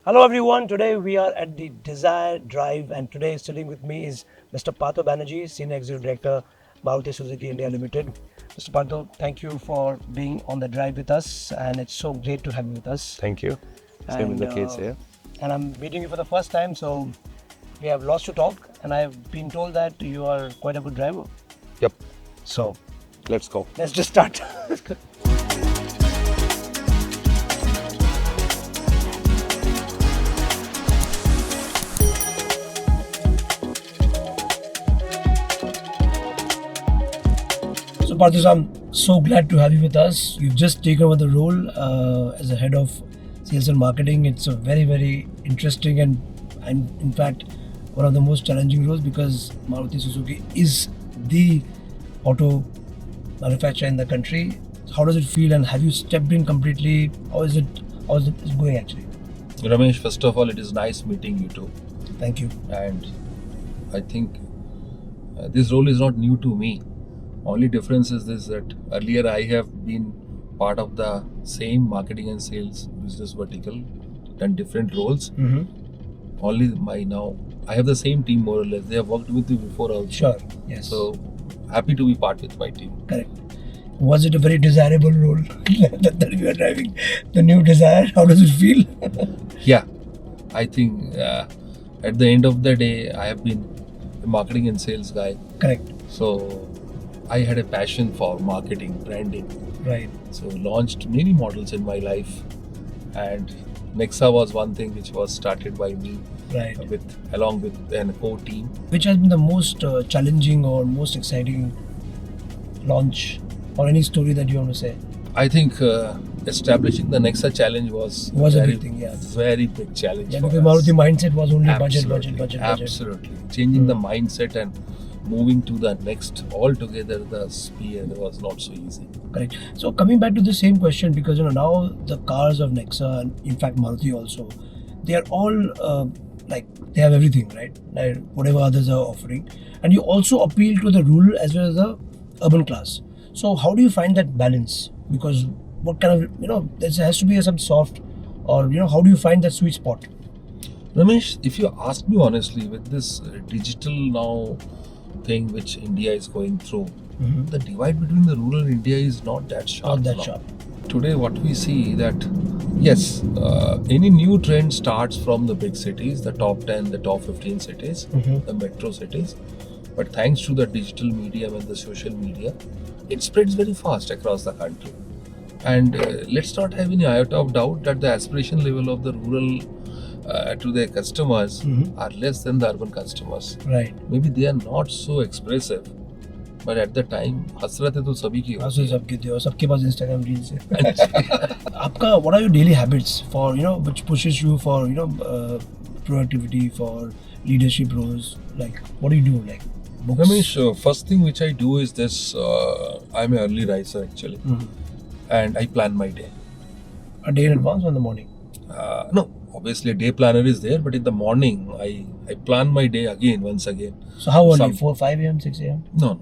Hello everyone, today we are at the Dzire Drive and today sitting with me is Mr. Partho Banerjee, Senior Executive Director, Maruti Suzuki India Limited. Mr. Partho, thank you for being on the drive with us and it's so great to have you with us. Thank you. Same in the case here. And I'm meeting you for the first time, so we have lots to talk and I've been told that you are quite a good driver. Yep. So, Let's go. let's just start. So Partho, I'm so glad to have you with us. You've just taken over the role as a head of sales and marketing. It's a very, very interesting and in fact one of the most challenging roles because Maruti Suzuki is the auto manufacturer in the country. How does it feel and have you stepped in completely? How is it going actually? Ramesh, first of all, it is nice meeting you too. Thank you. And I think this role is not new to me. Only difference is this, that earlier I have been part of the same marketing and sales business vertical, done different roles. Only now I have the same team more or less. They have worked with me before also. Sure. Yes. So happy to be part with my team. Correct. Was it a very desirable role that you are driving? The new Dzire, how does it feel? Yeah, I think at the end of the day, I have been a marketing and sales guy. Correct. So I had a passion for marketing, branding. Right. So launched many models in my life, and Nexa was one thing which was started by me, Right. along with an core team. Which has been the most challenging or most exciting launch or any story that you want to say? I think establishing the Nexa challenge was A very, big thing, yeah. very big challenge. Yeah, for because us. Maruti mindset was only Absolutely, budget. Absolutely, changing the mindset and moving to the next altogether. The spear was not so easy. Correct. So coming back to the same question, because now the cars of Nexa and in fact Maruti also, they are all they have everything, right? Like whatever others are offering, and you also appeal to the rural as well as the urban class. So how do you find that balance? Because what kind of there has to be some soft, or how do you find that sweet spot? Ramesh, if you ask me honestly, with this digital now thing which India is going through, the divide between the rural India is not that sharp. Not that now. sharp. Today, what we see that yes, any new trend starts from the big cities, the top 10, the top 15 cities, the metro cities. But thanks to the digital medium and the social media, it spreads very fast across the country. And let's not have any iota of doubt that the aspiration level of the rural to their customers are less than the urban customers. Right. Maybe they are not so expressive, but at the time, हसरतें तो सभी की होती हैं. सबके थे और सबके पास Instagram reels है. आपका what are your daily habits for which pushes you for productivity, for leadership roles? Like what do you do? Like books? Ramesh, first thing which I do is this. I'm an early riser actually, and I plan my day. A day in advance or in the morning? No, obviously a day planner is there, but in the morning I plan my day once again. So how early? 4, 5 a.m., 6 a.m.? No.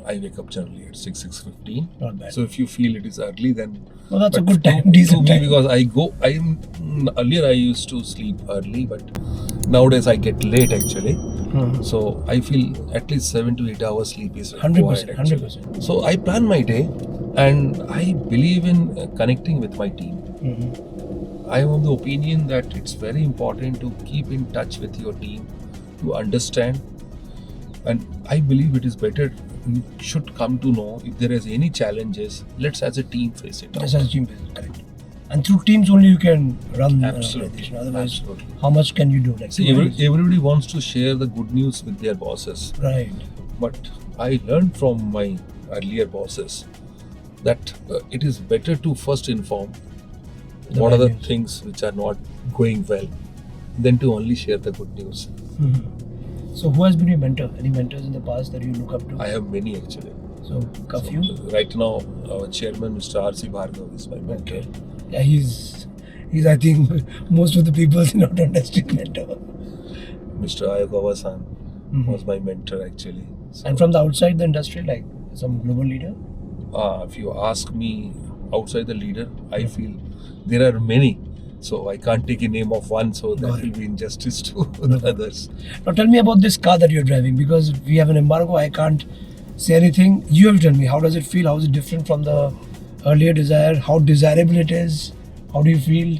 I wake up generally at 6:15. Not bad. So if you feel it is early, then Well, that's a but good time, to decent me, time. because earlier I used to sleep early, but nowadays I get late actually. So I feel at least 7 to 8 hours sleep is required. 100%. So I plan my day, and I believe in connecting with my team. I am of the opinion that it's very important to keep in touch with your team, to understand, and I believe it is better. You should come to know if there is any challenges. Let's as a team face it. Yes, as a team, correct. And through teams only you can run Absolutely. Otherwise, Absolutely. how much can you do? Like See, everybody wants to share the good news with their bosses. Right. But I learned from my earlier bosses that it is better to first inform what are the bad news. things which are not going well than to only share the good news. So who has been your mentor? Any mentors in the past that you look up to? I have many actually. So a few? Right now, our chairman, Mr. R.C. Bhargav, is my mentor. Okay. Yeah, he's I think most of the people's not industry mentor. Mr. Ayagawa-san was my mentor actually. So, And from the outside the industry, like some global leader? if you ask me outside the leader, I feel there are many. So I can't take a name of one, so that Got will it. be injustice to the others. Now tell me about this car that you're driving, because we have an embargo. I can't say anything. You have to tell me, how does it feel? How is it different from the earlier Dzire? How desirable it is? How do you feel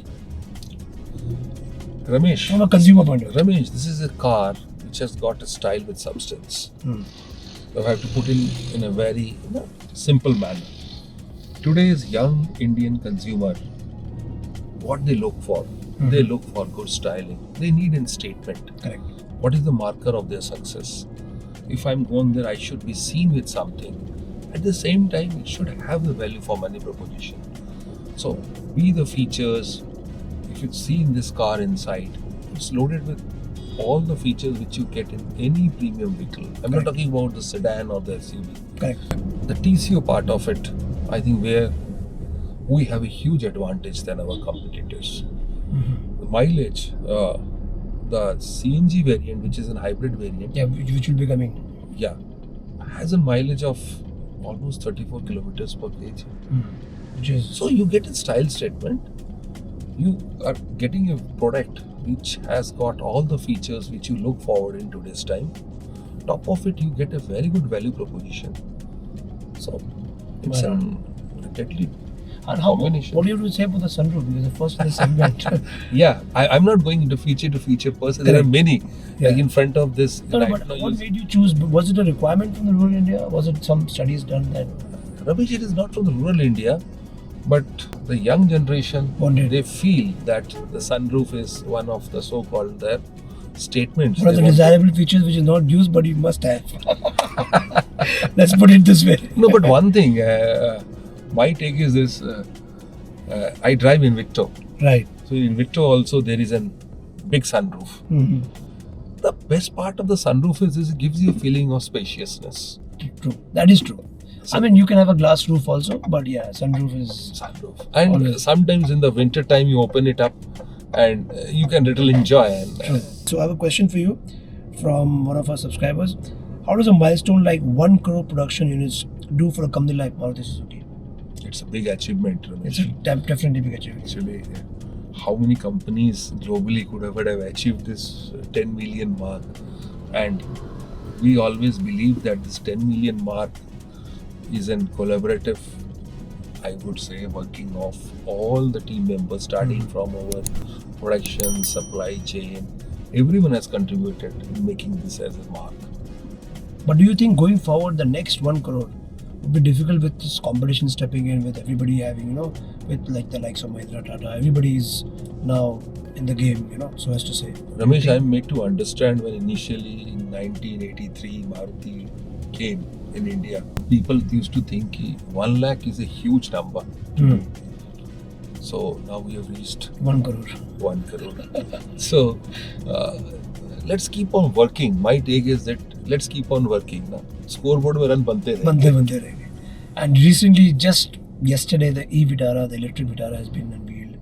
Ramesh, from a consumer point of view? Ramesh, this is a car which has got a style with substance. You have to put in a very simple manner. Today's young Indian consumer, what they look for, they look for good styling. They need a statement. Correct. What is the marker of their success? If I'm going there, I should be seen with something. At the same time, it should have the value for money proposition. So, be the features. If you see in this car inside, it's loaded with all the features which you get in any premium vehicle. I'm not talking about the sedan or the SUV. Correct. The TCO part of it, I think where we have a huge advantage than our competitors. The mileage, the CNG variant, which is a hybrid variant, Yeah, which will be coming. has a mileage of almost 34 kilometers per kg. Which is So you get a style statement. You are getting a product which has got all the features which you look forward in today's time. Top of it, you get a very good value proposition. So it's a deadly and how, combination. what do you have to say about the sunroof? Because the first in the segment. I'm not going into feature to feature person. There are Correct. many Yeah. like in front of this. No, right but now what you- made you choose? Was it a requirement from the rural India? Was it some studies done that? Ramesh, it is not from the rural India, but the young generation, Wanted. they feel that the sunroof is one of the so-called their statements. One of they the want to- desirable features which is not used but you must have. Let's put it this way. No, but one thing, my take is this: I drive Invicto. Right. So in Invicto also there is a big sunroof. The best part of the sunroof is it gives you a feeling of spaciousness. True. That is true. I mean, you can have a glass roof also, but yeah, sunroof is. Sunroof. And Always. sometimes in the winter time you open it up and you can little enjoy. And True. So I have a question for you from one of our subscribers. How does a milestone like 1 crore production units do for a company like Maruti Suzuki? it's a big achievement. It's a definitely big achievement. Actually, how many companies globally could have achieved this 10 million mark? And we always believe that this 10 million mark is a collaborative, I would say, working of all the team members, starting from our production, supply chain. Everyone has contributed in making this as a mark. But do you think going forward, the next 1 crore would be difficult with this competition stepping in, with everybody having, with like the likes of Mahindra, Tata, everybody is now in the game, so as to say. Ramesh, I'm made to understand when initially in 1983 Maruti came in India, people used to think 1 lakh is a huge number. So now we have reached 1 crore. 1 crore. So let's keep on working. My take is that let's keep on working. Na? Scoreboard mein run bante rahe. Bante rahenge. And recently, just yesterday, the e-Vitara, the electric Vitara has been unveiled.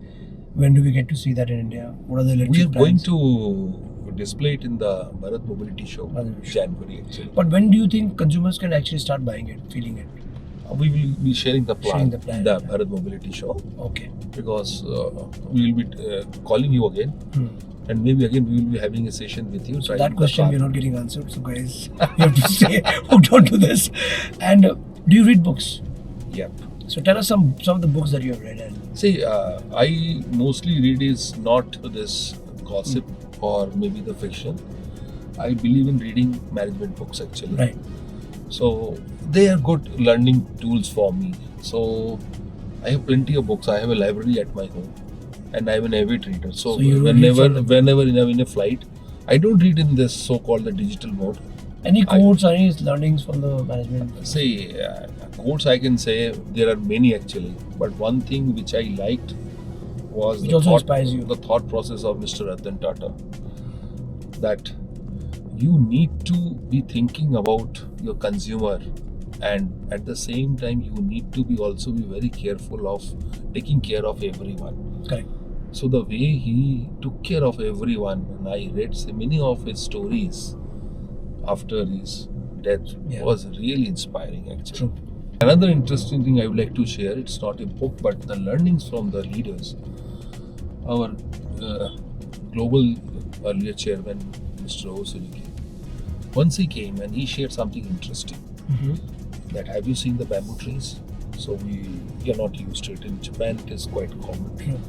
When do we get to see that in India? What are the electric We are going brands? to display it in the Bharat Mobility Show, January actually. But when do you think consumers can actually start buying it, feeling it? We will be sharing the plan, Sharing the plan, yeah. Bharat Mobility Show, Okay. because we will be calling you again, and maybe again we will be having a session with you. So driving that the question car. we are not getting answered. So guys, you have to stay hooked on to this. And do you read books? Yep. So tell us some of the books that you have read. And See, I mostly read is not this gossip or maybe the fiction. I believe in reading management books actually. right. So they are good learning tools for me. So I have plenty of books. I have a library at my home, and I am an avid reader. So, So you read from the- whenever in a flight, I don't read in this so-called the digital mode. Any quotes or any learnings from the management? See, quotes I can say there are many actually, but one thing which I liked was Which also inspires you. the thought process of Mr. Ratan Tata, that you need to be thinking about your consumer, and at the same time you need to be also be very careful of taking care of everyone. Correct. So the way he took care of everyone, and I read so many of his stories after his death, Yeah. was really inspiring actually. True. Another interesting thing I would like to share, it's not a book but the learnings from the leaders. our global earlier chairman, Mr. Suzuki, once he came and he shared something interesting. That have you seen the bamboo trees? So we are not used to it. In Japan, it is quite common.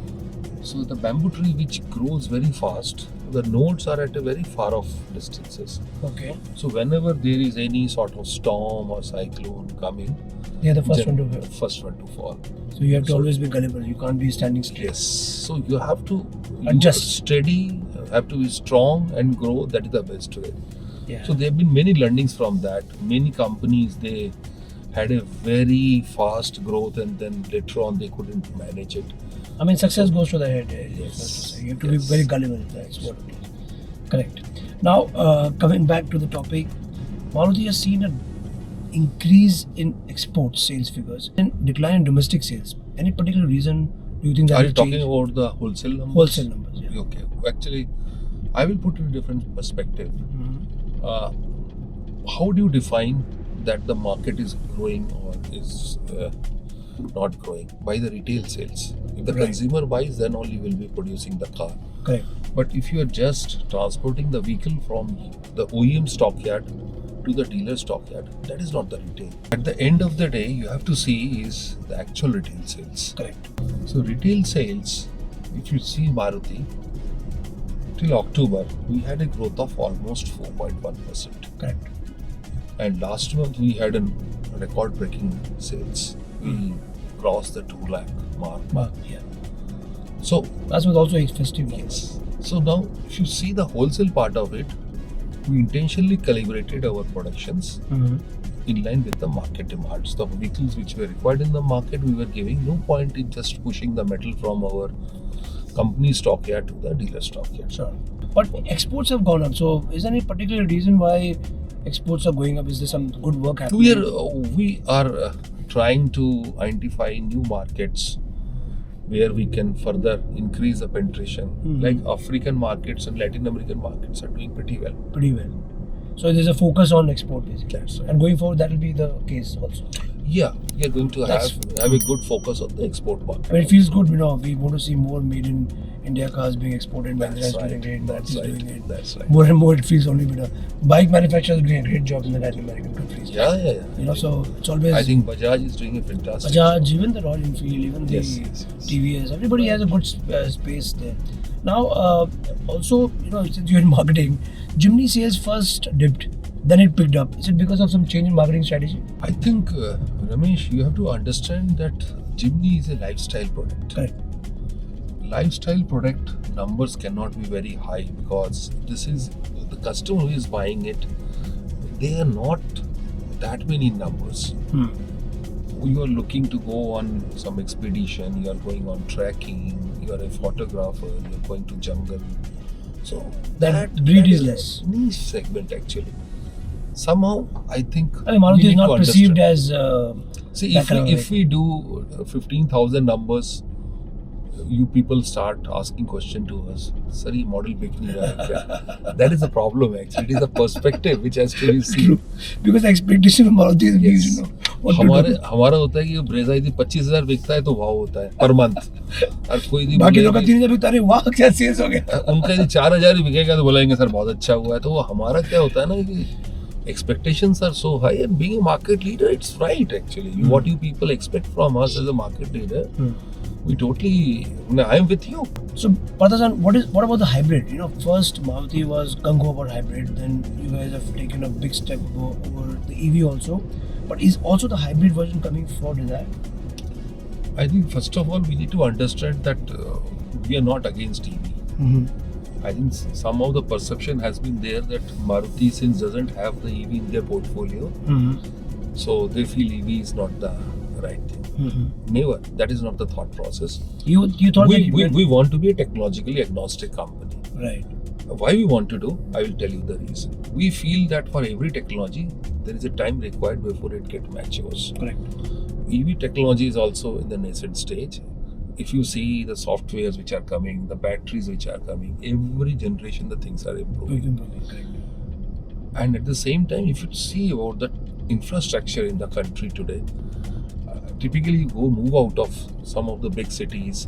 So the bamboo tree which grows very fast, the nodes are at a very far off distances. Okay. So whenever there is any sort of storm or cyclone coming, They are the first one to go. first one to fall. So you have to always be gullible. You can't be standing straight. Yes. So you have to Adjust. steady, have to be strong and grow. That is the best way. Yeah. So there have been many learnings from that. Many companies, they had a very fast growth and then later on they couldn't manage it. I mean, success goes to the head. Yes. You have to be very gullible. That's what it is. Correct. Now, coming back to the topic, Maruti has seen an increase in export sales figures and decline in domestic sales. Any particular reason do you think that Are will you talking change? about the wholesale numbers? Wholesale numbers? Yeah. Okay. Actually, I will put it in a different perspective. How do you define that the market is growing or is not growing? By the retail sales. If the Right. consumer buys, then only will be producing the car. Correct. But if you are just transporting the vehicle from the OEM stockyard to the dealer stockyard, that is not the retail. At the end of the day, you have to see is the actual retail sales. Correct. So retail sales, if you see Maruti, till October, we had a growth of almost 4.1%. Correct. And last month we had a record-breaking sales. We crossed the 2 lakh mark. Yeah. So That's with also festive months. yes. So now, if you see the wholesale part of it, we intentionally calibrated our productions in line with the market demands. The vehicles which were required in the market, we were giving. No point in just pushing the metal from our company stockyard to the dealer stockyard. Sure. But exports have gone up. So, is there any particular reason why exports are going up? Is there some good work happening? We are trying to identify new markets where we can further increase the penetration. Like African markets and Latin American markets are doing pretty well. Pretty well. So there's a focus on export basically. That's right. And going forward, that will be the case also. Yeah, we are going to have a good focus on the export market. I mean, it feels good, we want to see more made in India cars being exported. Mahindra is That's doing right. great, That's Maruti is right. doing it. That's right. More and more, it feels only better. Bike manufacturers are doing a great job in the Latin American countries. Yeah. So it's always I think Bajaj is doing a fantastic Bajaj, even the Royal Enfield, even the Yes. TVS, everybody has a good space there. Now, also, since you're in marketing, Jimny sales first dipped, then it picked up. Is it because of some change in marketing strategy? I think, Ramesh, you have to understand that Jimny is a lifestyle product. Correct. Lifestyle product numbers cannot be very high because this is the customer who is buying it. They are not that many numbers. You are looking to go on some expedition, you are going on trekking, you are a photographer, you are going to jungle. So That breed is less. niche segment actually. Somehow I think I mean, Maruti we is need not to perceived understand. as. See, that kind of if we do 15,000 numbers, you people start asking question to us. Sir, ये model बिक नहीं रहा है क्या? That is the problem actually. It is a perspective which has to be seen. Because the expectation of Maruti is huge, what to do. हमारा होता है कि ब्रेजा यदि 25,000 बिकता है तो वाव होता है पर मंथ. और कोई नहीं बाकी लोग का बोलेगा 3,000 बिकता है, वाह क्या सेल्स हो गया. उनका यदि 4,000 ही बिकेगा तो बोलेंगे सर बहुत अच्छा हुआ है. तो हमारा क्या होता है ना कि expectations are so high, and being a market leader, it's right actually. What you people expect from us as a market leader, we totally. I'm with you. So, Partho-san, what about the hybrid? First Maruti was gung-ho about hybrid, then you guys have taken a big step over the EV also. But is also the hybrid version coming for Dzire? I think first of all we need to understand that we are not against EV. I think somehow the perception has been there that Maruti since doesn't have the EV in their portfolio, so they feel EV is not the right thing. Never. That is not the thought process. You thought We want to be a technologically agnostic company. right. Why we want to do? I will tell you the reason. We feel that for every technology, there is a time required before it gets matures. Correct. EV technology is also in the nascent stage. If you see the softwares which are coming, the batteries which are coming, every generation the things are improving. Correct. And at the same time, if you see about the infrastructure in the country today, typically you go move out of some of the big cities,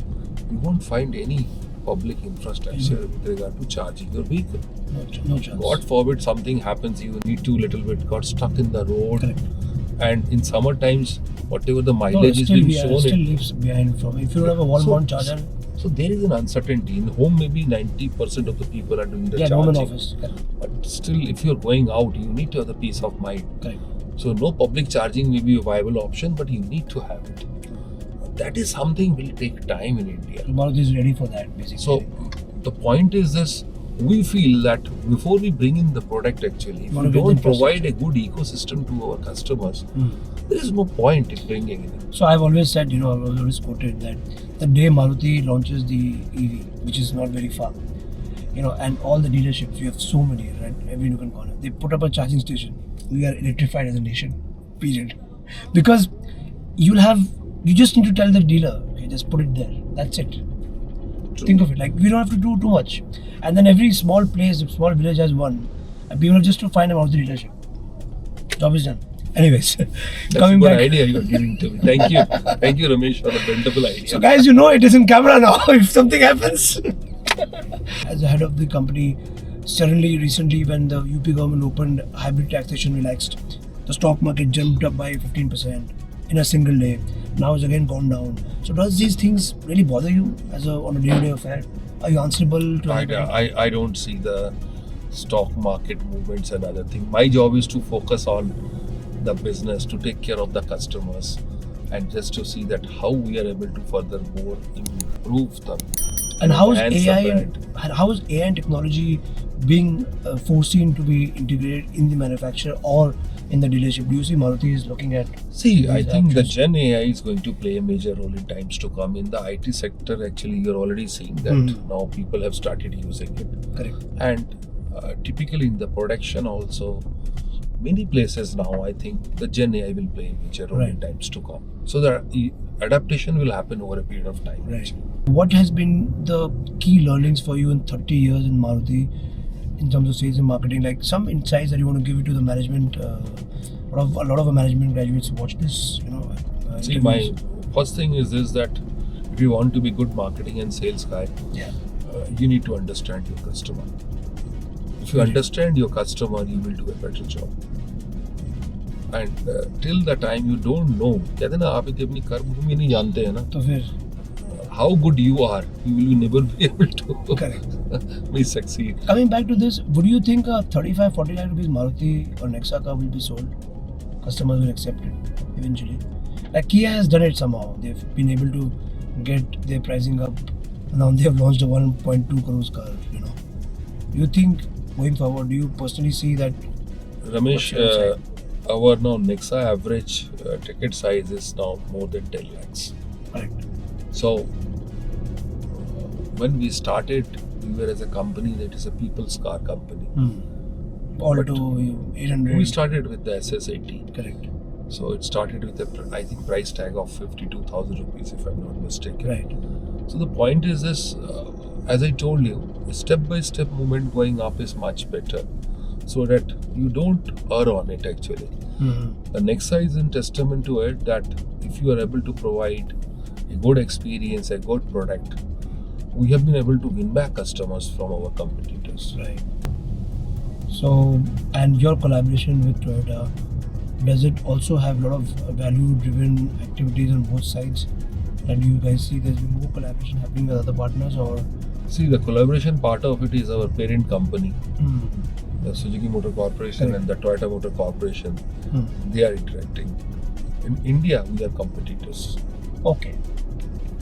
you won't find any public infrastructure with regard to charging your vehicle. No chance. God forbid something happens, you need to little bit got stuck in the road. Correct. And in summer times, whatever the No, mileage is still being we are shown, still it, leaves behind from. If you don't have a wall-mount charger, so there is an uncertainty. In home, maybe 90% of the people are doing the yeah, charging. home and office. Correct. But still, if you're going out, you need to have the peace of mind. Correct. So no public charging may be a viable option, but you need to have it. That is something will take time in India. Maruti is ready for that, basically. So the point is this, we feel that before we bring in the product actually, if we don't provide a good ecosystem to our customers, there is no point in bringing it. So I've always said, I've always quoted that the day Maruti launches the EV, which is not very far, and all the dealerships, we have so many, right? Every nook and corner. They put up a charging station. We are electrified as a nation, period. Because you just need to tell the dealer, okay, just put it there. That's it. True. Think of it, like we don't have to do too much. And then every small place, small village has one. And people just to find a Maruti dealership. Job is done. Anyways, That's coming a good back. idea you are giving to me. Thank you. Thank you, Ramesh, for the bendable idea. So guys, it is in camera now. If something happens. As the head of the company, suddenly recently when the UP government opened, hybrid taxation relaxed, the stock market jumped up by 15% in a single day. Now it's again gone down. So does these things really bother you on a day-to-day affair? Are you answerable to I don't see the stock market movements and other things. My job is to focus on the business, to take care of the customers, and just to see that how we are able to further more improve them. And how is enhance the AI brand. how is AI and technology being foreseen to be integrated in the manufacturer or in the dealership? Do you see Maruti is looking at? See, I these think the actions? Gen AI is going to play a major role in times to come. In the IT sector, actually, you're already seeing that now people have started using it. Correct. And typically in the production also, many places now, I think the Gen AI will play a major role in times to come. So the adaptation will happen over a period of time. Right. What has been the key learnings for you in 30 years in Maruti in terms of sales and marketing? Like some insights that you want to give it to the management. A lot of management graduates watch this. See, my first thing is this, that if you want to be good marketing and sales guy, you need to understand your customer. If you understand your customer, you will do a better job. And till the time you don't know, कहते हैं ना आप यदि अपनी कर्मभूमि नहीं जानते हैं ना, तो फिर how good you are, you will never be able to correct. succeed. Coming back to this, would you think a 35-40 lakh rupees Maruti or Nexa car will be sold? Customers will accept it eventually. Like Kia has done it somehow. They've been able to get their pricing up. Now they have launched a 1.2 crores car. Do you think going forward, do you personally see that? Ramesh, our now Nexa average ticket size is now more than 10 lakhs. Correct. So, when we started, we were as a company that is a people's car company. Alto 800. We started with the SS80. Correct. So it started with I think price tag of 52,000 rupees, if I'm not mistaken. Right. So the point is this, as I told you, step-by-step movement going up is much better, so that you don't err on it actually. The Nexa is in testament to it that if you are able to provide a good experience, a good product, we have been able to win back customers from our competitors. Right. So, and your collaboration with Toyota, does it also have a lot of value-driven activities on both sides? And do you guys see there's more collaboration happening with other partners, or? See, the collaboration part of it is our parent company, the Suzuki Motor Corporation and the Toyota Motor Corporation. They are interacting. In India, we are competitors. Okay.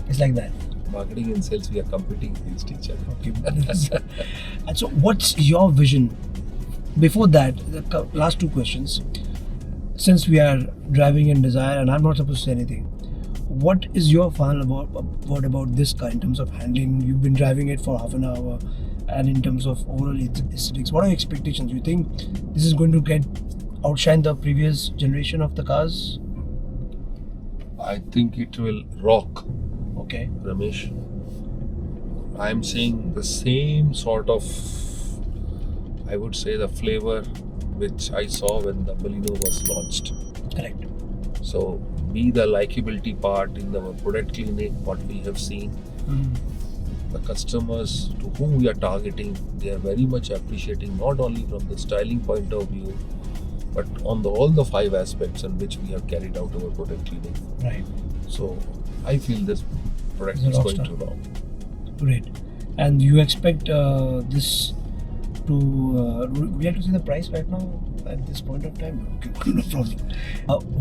It's like that. Marketing and sales, we are competing against each other. Okay. And so, what's your vision? Before that, the last two questions. Since we are driving in Dzire, and I'm not supposed to say anything, what is your final word about this car in terms of handling? You've been driving it for half an hour, and in terms of overall aesthetics, what are your expectations? You think this is going to outshine the previous generation of the cars? I think it will rock. Okay. Ramesh, I am seeing the same sort of, I would say, the flavor which I saw when the Baleno was launched. Correct. So, be the likability part in the product clinic, what we have seen. the customers to whom we are targeting, they are very much appreciating, not only from the styling point of view, but on all the 5 aspects in which we have carried out our product cleaning. Right. So I feel this product It's a is rock going star. to rock. Great. And you expect this to, would you like to see the price right now at this point of time? Okay, no problem.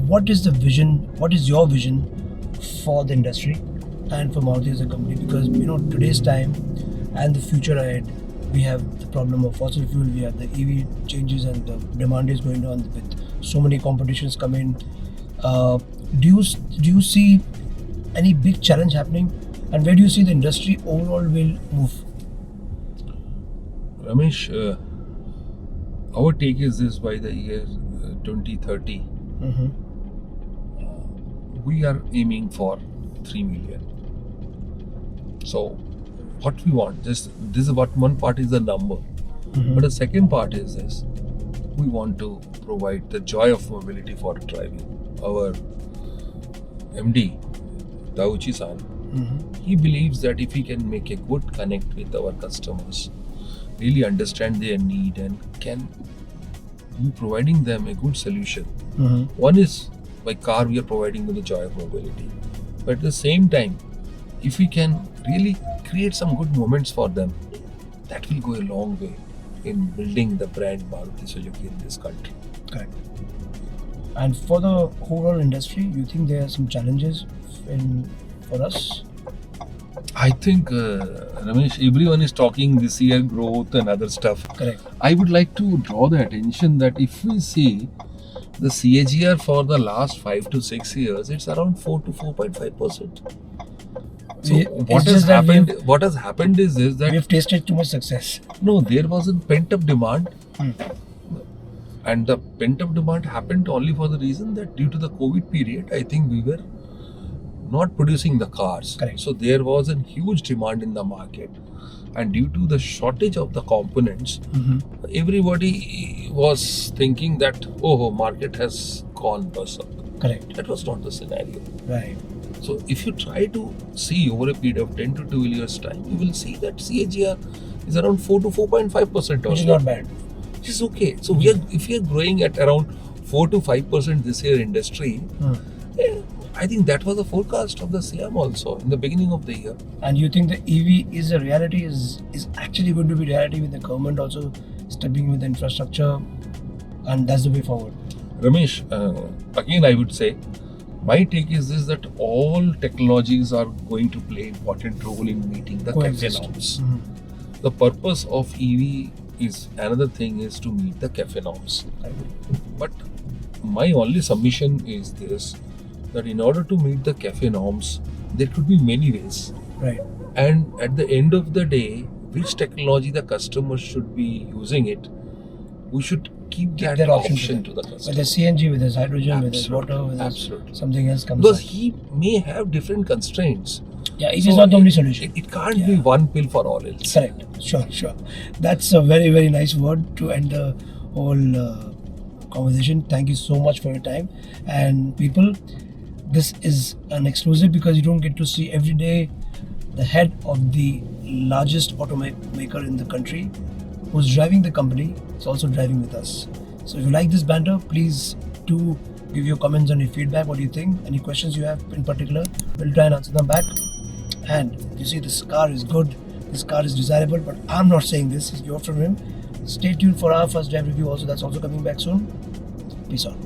What is the vision, what is your vision for the industry and for Maruti as a company? Because, today's time and the future ahead, we have the problem of fossil fuel, we have the EV changes, and the demand is going on with so many competitions coming. Do you see any big challenge happening, and where do you see the industry overall will move? Ramesh, our take is this: by the year 2030, we are aiming for 3 million. So what we want, this is what one part is the number, but the second part is this: we want to provide the joy of mobility for driving. Our MD, Dauchi-san, he believes that if we can make a good connect with our customers, really understand their need, and can be providing them a good solution. One is, by car we are providing them the joy of mobility, but at the same time, if we can really create some good moments for them, that will go a long way in building the brand Maruti Suzuki in this country. Correct. And for the overall industry, you think there are some challenges for us? I think, Ramesh, everyone is talking this year growth and other stuff. Correct. I would like to draw the attention that if we see the CAGR for the last 5 to 6 years, it's around 4 to 4.5%. So what has happened is this, that We've tasted too much success. no, there was a pent-up demand, and the pent-up demand happened only for the reason that due to the COVID period, I think we were not producing the cars. Correct. So there was a huge demand in the market, and due to the shortage of the components, everybody was thinking that market has gone berserk. Correct. That was not the scenario. Right. So if you try to see over a period of 10 to 12 years time, you will see that CAGR is around 4 to 4.5%. Which is not bad. Which is okay. So if we are growing at around 4 to 5% this year industry, I think that was the forecast of the SIAM also in the beginning of the year. And you think the EV is a reality, is actually going to be reality with the government also stepping with the infrastructure, and that's the way forward? Ramesh, again I would say, my take is this, that all technologies are going to play important role in meeting the CAFE norms. The purpose of EV is another thing, is to meet the CAFE norms. But my only submission is this, that in order to meet the CAFE norms, there could be many ways. Right. And at the end of the day, which technology the customer should be using it, we should keep that option to the customer. Whether CNG, whether hydrogen, whether water, whether something else comes because up. he may have different constraints. Yeah, it is not the only solution. It can't be one pill for all else. Correct. Sure. That's a very, very nice word to end the whole conversation. Thank you so much for your time. And people, this is an exclusive because you don't get to see every day the head of the largest automaker in the country, who's driving the company, is also driving with us. So if you like this banter, please do give your comments and your feedback. What do you think? Any questions you have in particular, we'll try and answer them back. And you see, this car is good, this car is desirable, but I'm not saying this, you heard from him. Stay tuned for our first drive review also, that's also coming back soon. Peace out.